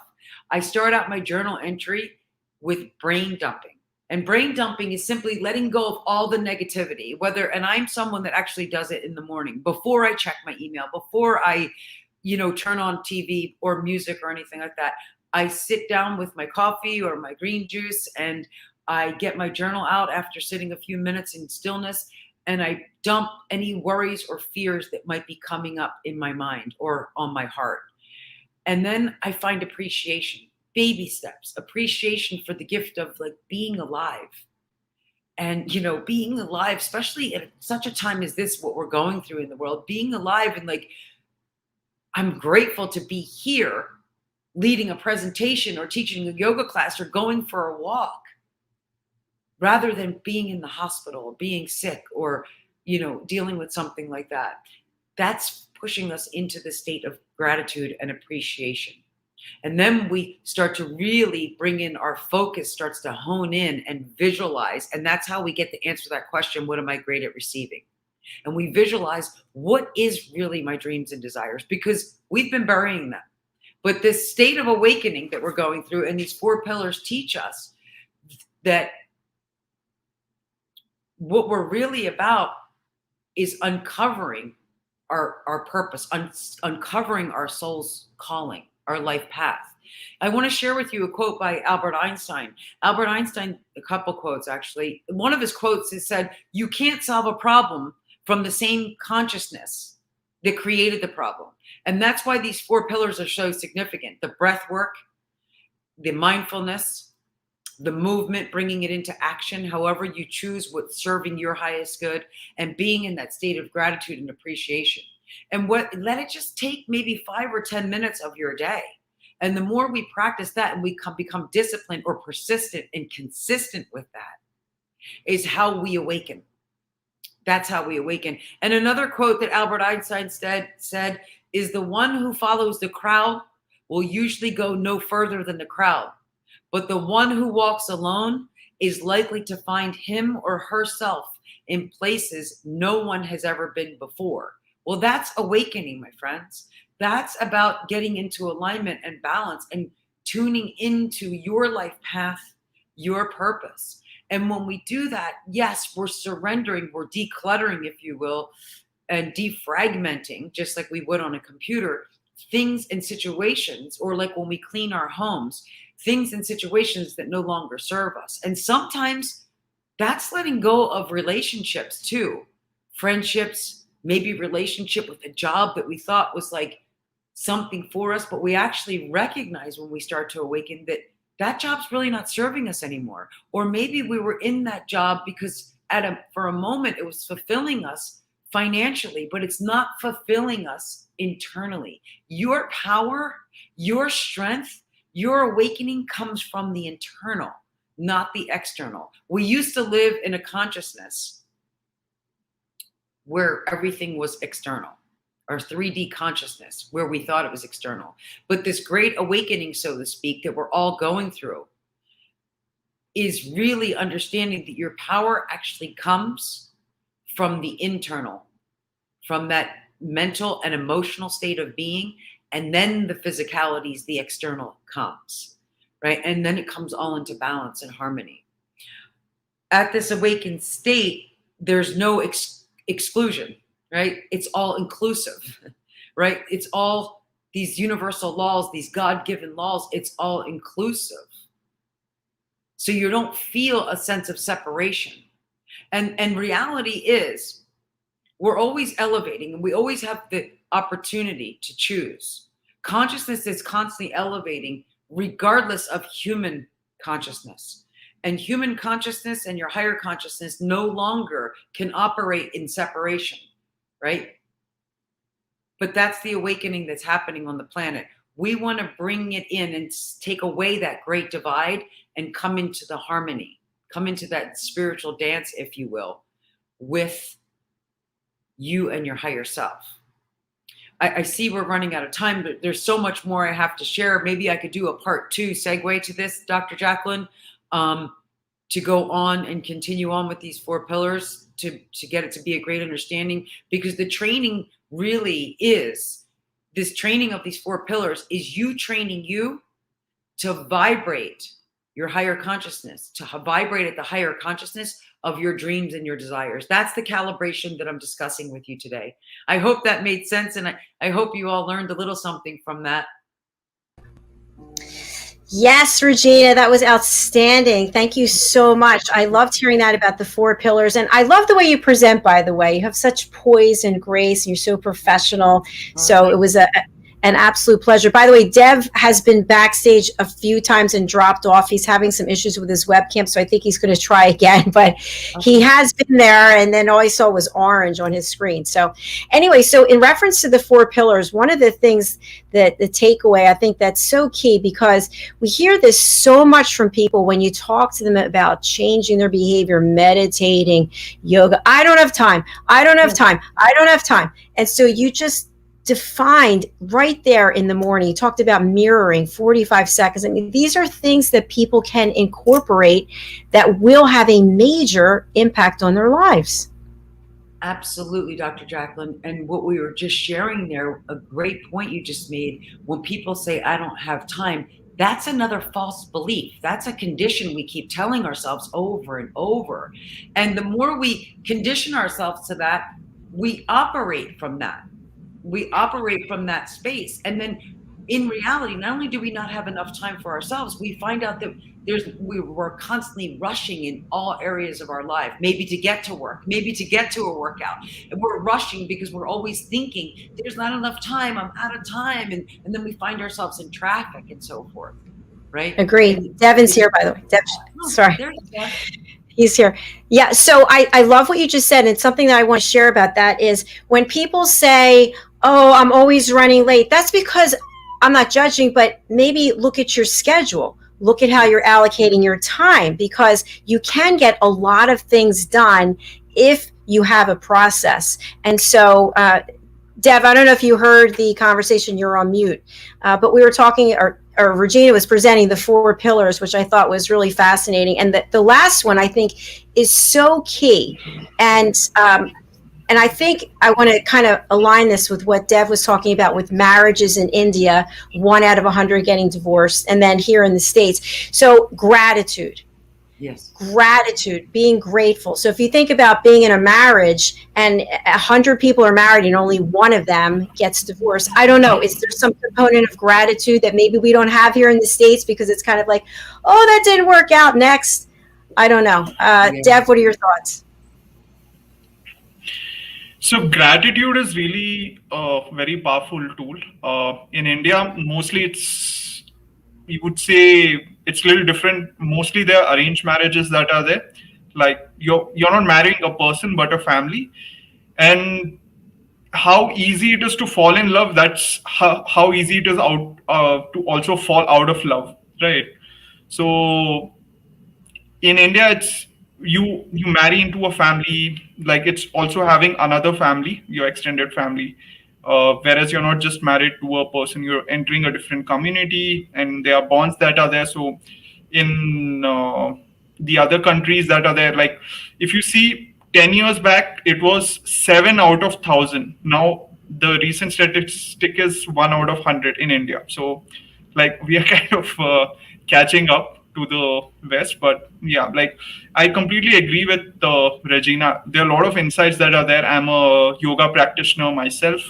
I start out my journal entry with brain dumping. And brain dumping is simply letting go of all the negativity, and I'm someone that actually does it in the morning before I check my email, before I, turn on TV or music or anything like that. I sit down with my coffee or my green juice and I get my journal out after sitting a few minutes in stillness, and I dump any worries or fears that might be coming up in my mind or on my heart. And then I find appreciation. Baby steps, appreciation for the gift of like being alive. And, being alive, especially at such a time as this, what we're going through in the world, being alive and like, I'm grateful to be here leading a presentation or teaching a yoga class or going for a walk rather than being in the hospital or being sick or, dealing with something like that. That's pushing us into the state of gratitude and appreciation. And then we start to really bring in our focus, starts to hone in and visualize. And that's how we get to answer that question, what am I great at receiving? And we visualize what is really my dreams and desires, because we've been burying them. But this state of awakening that we're going through and these 4 pillars teach us that what we're really about is uncovering our purpose, uncovering our soul's calling, our life path. I want to share with you a quote by Albert Einstein. Albert Einstein, a couple quotes actually. One of his quotes is said, "You can't solve a problem from the same consciousness that created the problem." And that's why these 4 pillars are so significant. The breath work, the mindfulness, the movement, bringing it into action, however you choose what's serving your highest good, and being in that state of gratitude and appreciation. And let it just take maybe 5 or 10 minutes of your day. And the more we practice that and we become disciplined or persistent and consistent with that is how we awaken. That's how we awaken. And another quote that Albert Einstein said is, "The one who follows the crowd will usually go no further than the crowd. But the one who walks alone is likely to find him or herself in places no one has ever been before." Well, that's awakening, my friends. That's about getting into alignment and balance and tuning into your life path, your purpose. And when we do that, yes, we're surrendering, we're decluttering, if you will, and defragmenting, just like we would on a computer, things and situations, or like when we clean our homes, things and situations that no longer serve us. And sometimes that's letting go of relationships too, friendships, maybe relationship with a job that we thought was like something for us, but we actually recognize when we start to awaken that that job's really not serving us anymore. Or maybe we were in that job because for a moment it was fulfilling us financially, but it's not fulfilling us internally. Your power, your strength, your awakening comes from the internal, not the external. We used to live in a consciousness where everything was external, or 3D consciousness where we thought it was external. But this great awakening, so to speak, that we're all going through is really understanding that your power actually comes from the internal, from that mental and emotional state of being, and then the physicalities, the external comes, right? And then it comes all into balance and harmony. At this awakened state, there's no exclusion, right? It's all inclusive, right? It's all these universal laws, these God-given laws, it's all inclusive. So you don't feel a sense of separation. And reality is we're always elevating, and we always have the opportunity to choose. Consciousness is constantly elevating regardless of human consciousness. And human consciousness and your higher consciousness no longer can operate in separation, right? But that's the awakening that's happening on the planet. We want to bring it in and take away that great divide and come into the harmony, come into that spiritual dance, if you will, with you and your higher self. I see we're running out of time, but there's so much more I have to share. Maybe I could do a part 2 segue to this, Dr. Jacalyn, to go on and continue on with these 4 pillars to get it to be a great understanding, because the training really is, this training of these 4 pillars is you training you to vibrate your higher consciousness, to vibrate at the higher consciousness of your dreams and your desires. That's the calibration that I'm discussing with you today. I hope that made sense, and I hope you all learned a little something from that. Yes, Regina, that was outstanding. Thank you so much. I loved hearing that about the 4 pillars. And I love the way you present, by the way. You have such poise and grace, and you're so professional. So it was an absolute pleasure. By the way, Dev has been backstage a few times and dropped off. He's having some issues with his webcam, so I think he's going to try again. But he has been there, and then all I saw was orange on his screen. So anyway, so in reference to the 4 pillars, one of the things that the takeaway, I think that's so key, because we hear this so much from people when you talk to them about changing their behavior, meditating, yoga. I don't have time. I don't have time. I don't have time. And so you just defined right there in the morning. You talked about mirroring 45 seconds. I mean, these are things that people can incorporate that will have a major impact on their lives. Absolutely, Dr. Jacalyn. And what we were just sharing there, a great point you just made. When people say, I don't have time, that's another false belief. That's a condition we keep telling ourselves over and over. And the more we condition ourselves to that, we operate from that. We operate from that space. And then in reality, not only do we not have enough time for ourselves, we find out that we're constantly rushing in all areas of our life, maybe to get to work, maybe to get to a workout. And we're rushing because we're always thinking there's not enough time, I'm out of time. And then we find ourselves in traffic and so forth, right? Agreed. Devin's here, by the way. Sorry. There you go. He's here. Yeah. So I love what you just said. And something that I want to share about that is when people say, oh, I'm always running late. That's because I'm not judging, but maybe look at your schedule. Look at how you're allocating your time, because you can get a lot of things done if you have a process. And so, Dev, I don't know if you heard the conversation, you're on mute, but we were talking, or Regina was presenting the 4 pillars, which I thought was really fascinating. And the last one I think is so key. And I think I want to kind of align this with what Dev was talking about with marriages in India, 1 out of 100 getting divorced, and then here in the States. So gratitude. Yes. Gratitude, being grateful. So if you think about being in a marriage and 100 people are married and only one of them gets divorced, I don't know, is there some component of gratitude that maybe we don't have here in the States, because it's kind of like, oh, that didn't work out, next? I don't know. Dev, what are your thoughts? So gratitude is really a very powerful tool. In India, mostly we would say it's a little different. Mostly there are arranged marriages that are there. Like you're not marrying a person, but a family. And how easy it is to fall in love, that's how easy it is to also fall out of love, right? So in India, it's you marry into a family, like it's also having another family, your extended family, whereas you're not just married to a person, you're entering a different community, and there are bonds that are there. So in the other countries that are there, like if you see 10 years back, it was 7 out of 1,000. Now the recent statistic is 1 out of 100 in India. So like we are kind of catching up to the West. But yeah, like I completely agree with Regina. There are a lot of insights that are there. I'm a yoga practitioner myself,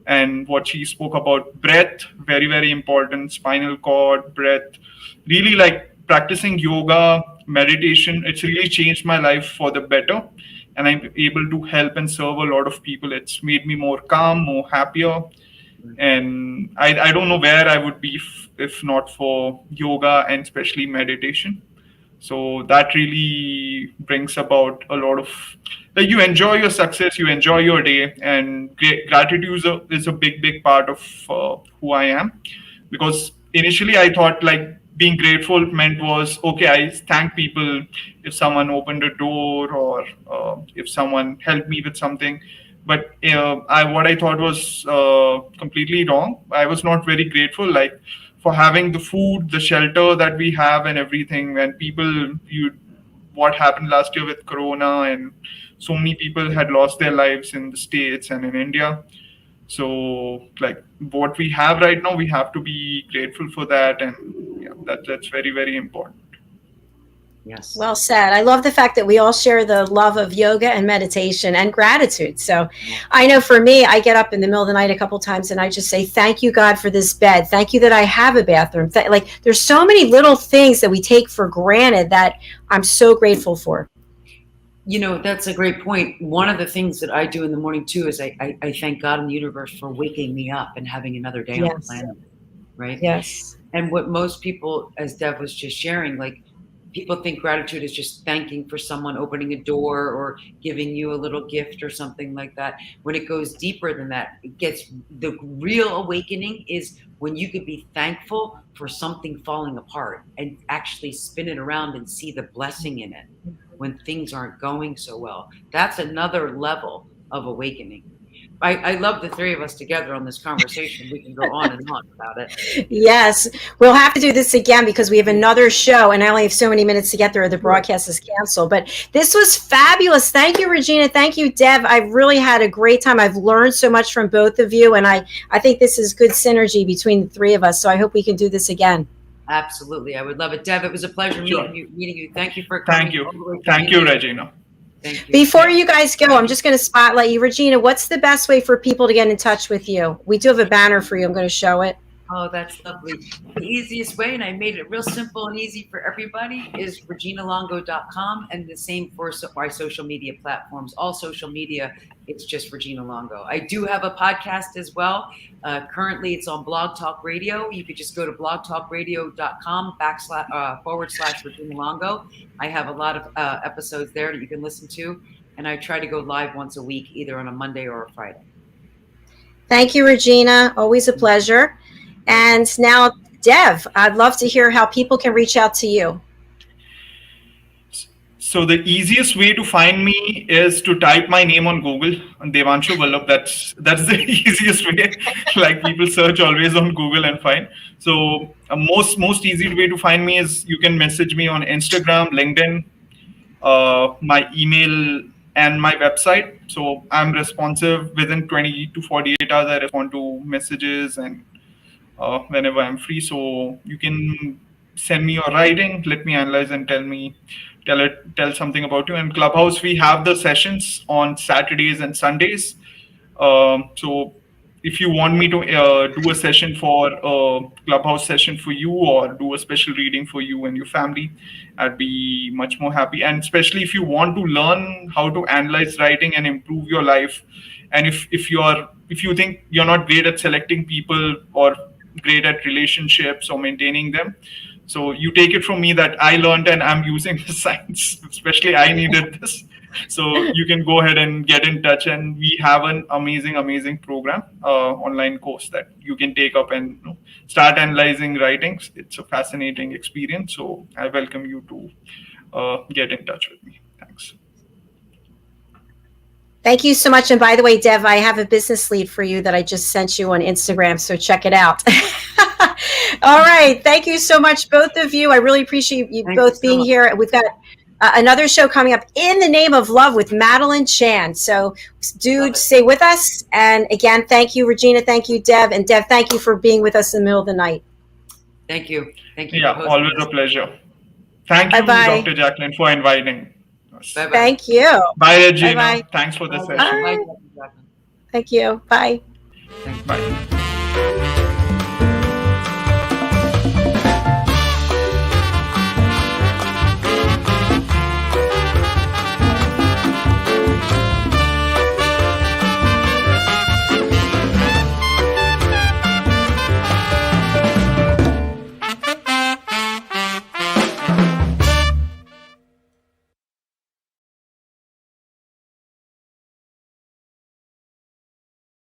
and what she spoke about, breath, very, very important. Spinal cord, breath, really like practicing yoga, meditation. It's really changed my life for the better, and I'm able to help and serve a lot of people. It's made me more calm, more happier. And I don't know where I would be if not for yoga and especially meditation. So that really brings about a lot of, like, you enjoy your success, you enjoy your day, and gratitude is a big part of who I am. because initially I thought like being grateful meant was, okay, I thank people if someone opened a door or if someone helped me with something. But what I thought was completely wrong. I was not very grateful, like for having the food, the shelter that we have, and everything. And people, what happened last year with Corona, and so many people had lost their lives in the States and in India. So, like what we have right now, we have to be grateful for that, and yeah, that's very, very important. Yes. Well said. I love the fact that we all share the love of yoga and meditation and gratitude. So I know for me, I get up in the middle of the night a couple times and I just say, thank you, God, for this bed. Thank you that I have a bathroom. Like there's so many little things that we take for granted that I'm so grateful for. You know, that's a great point. One of the things that I do in the morning too is I thank God and the universe for waking me up and having another day on the planet. Right? Yes. And what most people, as Dev was just sharing, like people think gratitude is just thanking for someone opening a door or giving you a little gift or something like that. When it goes deeper than that, it gets, the real awakening is when you could be thankful for something falling apart and actually spin it around and see the blessing in it when things aren't going so well. That's another level of awakening. I love the three of us together on this conversation. We can go on and on about it. Yes, we'll have to do this again because we have another show and I only have so many minutes to get there or the broadcast is canceled. But this was fabulous. Thank you, Regina. Thank you, Dev. I've really had a great time. I've learned so much from both of you. And I think this is good synergy between the three of us. So I hope we can do this again. Absolutely. I would love it. Dev, it was a pleasure meeting you. Thank you for Thank coming. you. Thank you, Regina. Thank you. Before you guys go, I'm just going to spotlight you. Regina, what's the best way for people to get in touch with you? We do have a banner for you. I'm going to show it. Oh, that's lovely. The easiest way, and I made it real simple and easy for everybody, is reginalongo.com, and the same for my social media platforms. All social media, it's just Regina Longo. I do have a podcast as well. Currently, it's on Blog Talk Radio. You could just go to blogtalkradio.com / Regina Longo. I have a lot of episodes there that you can listen to, and I try to go live once a week, either on a Monday or a Friday. Thank you, Regina. Always a pleasure. And now, Dev, I'd love to hear how people can reach out to you. So the easiest way to find me is to type my name on Google, on Devanshu Ballabh. That's the easiest way. Like people search always on Google and find. So most easy way to find me is you can message me on Instagram, LinkedIn, my email, and my website. So I'm responsive within 20 to 48 hours. I respond to messages and whenever I'm free. So you can send me your writing, let me analyze and tell something about you. And Clubhouse, we have the sessions on Saturdays and Sundays. So if you want me to do a session for a Clubhouse session for you or do a special reading for you and your family, I'd be much more happy. And especially if you want to learn how to analyze writing and improve your life, and if you think you're not great at selecting people or great at relationships or maintaining them, so you take it from me that I learned and I'm using the science, especially I needed this. So you can go ahead and get in touch, and we have an amazing program, online course that you can take up and start analyzing writings. It's a fascinating experience. So I welcome you to get in touch with me. Thanks. Thank you so much. And by the way, Dev, I have a business lead for you that I just sent you on Instagram. So check it out. All right. Thank you so much, both of you. I really appreciate you both being here. We've got another show coming up, In the Name of Love with Madeline Chan. So do stay with us. And again, thank you, Regina. Thank you, Dev. And Dev, thank you for being with us in the middle of the night. Thank you. Thank you. Yeah, always a pleasure. Thank you, Bye-bye. Dr. Jacalyn, for inviting us. Bye-bye. Thank you. Bye, Regina. Bye-bye. Thanks for the session. Bye. Thank you. Bye. Bye.